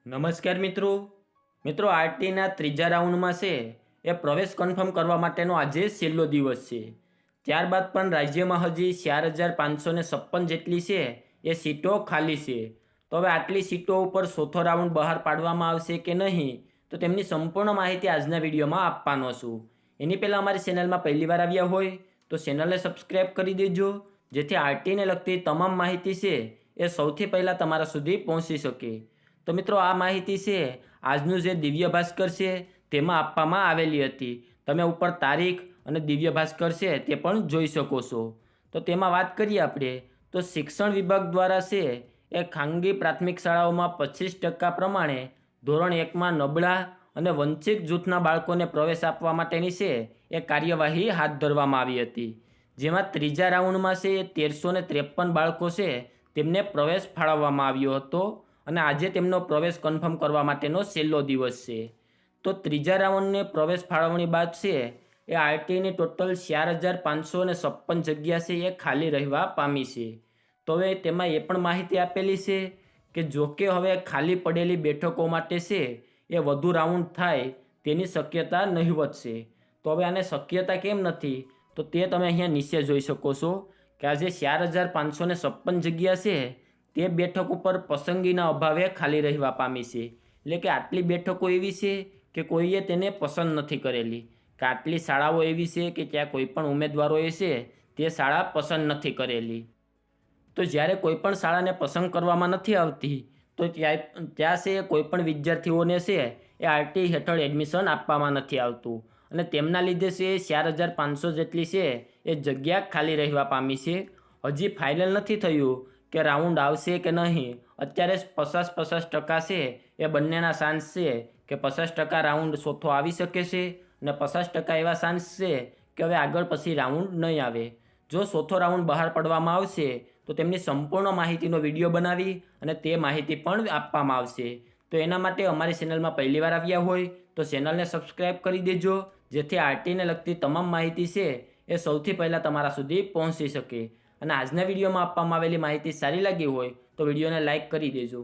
નમસ્કાર મિત્રો આરટીના ત્રીજા રાઉન્ડમાં છે એ પ્રવેશ કન્ફર્મ કરવા માટેનો આજે છેલ્લો દિવસ છે। ત્યારબાદ પણ રાજ્યમાં હજી 4556 જેટલી છે એ સીટો ખાલી છે। તો હવે આટલી સીટો ઉપર ચોથો રાઉન્ડ બહાર પાડવામાં આવશે કે નહીં, તો તેમની સંપૂર્ણ માહિતી આજના વિડીયોમાં આપવાનો છું। એની પહેલાં અમારી ચેનલમાં પહેલીવાર આવ્યા હોય તો ચેનલને સબસ્ક્રાઈબ કરી દેજો, જેથી આરટીને લગતી તમામ માહિતી છે એ સૌથી પહેલાં તમારા સુધી પહોંચી શકે। તો મિત્રો આ માહિતી છે આજનું જે દિવ્ય ભાસ્કર છે તેમાં આપવામાં આવેલી હતી। તમે ઉપર તારીખ અને દિવ્ય ભાસ્કર છે તે પણ જોઈ શકો છો। તો તેમાં વાત કરીએ આપણે તો શિક્ષણ વિભાગ દ્વારા છે એ ખાનગી પ્રાથમિક શાળાઓમાં 25% પ્રમાણે ધોરણ 1માં નબળા અને વંચિત જૂથના બાળકોને પ્રવેશ આપવા માટેની છે એ કાર્યવાહી હાથ ધરવામાં આવી હતી, જેમાં ત્રીજા રાઉન્ડમાં છે એ 1353 બાળકો છે તેમને પ્રવેશ ફાળવવામાં આવ્યો હતો અને આજે તેમનો પ્રવેશ કન્ફર્મ કરવા માટેનો છેલ્લો દિવસ છે। તો ત્રીજા રાઉન્ડને પ્રવેશ ફાળવણી બાદ છે એ આરટીની ટોટલ 4556 જગ્યા છે એ ખાલી રહેવા પામી છે। તો હવે તેમાં એ પણ માહિતી આપેલી છે કે જો કે હવે ખાલી પડેલી બેઠકો માટે છે એ વધુ રાઉન્ડ થાય તેની શક્યતા નહિવત છે। તો હવે આને શક્યતા કેમ નથી, તો તે તમે અહીંયા નીચે જોઈ શકો છો કે આજે 4556 જગ્યા છે તે બેઠક ઉપર પસંદગીના અભાવે ખાલી રહેવા પામી છે। એટલે કે આટલી બેઠકો એવી છે કે કોઈએ તેને પસંદ નથી કરેલી, કે આટલી શાળાઓ એવી છે કે ત્યાં કોઈ પણ ઉમેદવારોએ છે તે શાળા પસંદ નથી કરેલી। તો જ્યારે કોઈ પણ શાળાને પસંદ કરવામાં નથી આવતી તો ત્યાં છે કોઈ પણ વિદ્યાર્થીઓને છે એ આરટી હેઠળ એડમિશન આપવામાં નથી આવતું અને તેમના લીધે છે 4500 જેટલી છે એ જગ્યા ખાલી રહેવા પામી છે। હજી ફાઇનલ નથી થયું કે રાઉન્ડ આવશે કે નહીં। અત્યારે 50% છે એ બંનેના ચાન્સ છે કે 50% રાઉન્ડ ચોથો આવી શકે છે અને 50% એવા ચાન્સ છે કે હવે આગળ પછી રાઉન્ડ નહીં આવે। જો ચોથો રાઉન્ડ બહાર પાડવામાં આવશે તો તેમની સંપૂર્ણ માહિતીનો વિડીયો બનાવી અને તે માહિતી પણ આપવામાં આવશે। તો એના માટે અમારી ચેનલમાં પહેલીવાર આવ્યા હોય તો ચેનલને સબસ્ક્રાઈબ કરી દેજો, જેથી આરટીને લગતી તમામ માહિતી છે એ સૌથી પહેલાં તમારા સુધી પહોંચી શકે। અને આજના વિડીયોમાં આપવામાં આવેલી માહિતી સારી લાગી હોય તો વિડીયોને લાઇક કરી દેજો।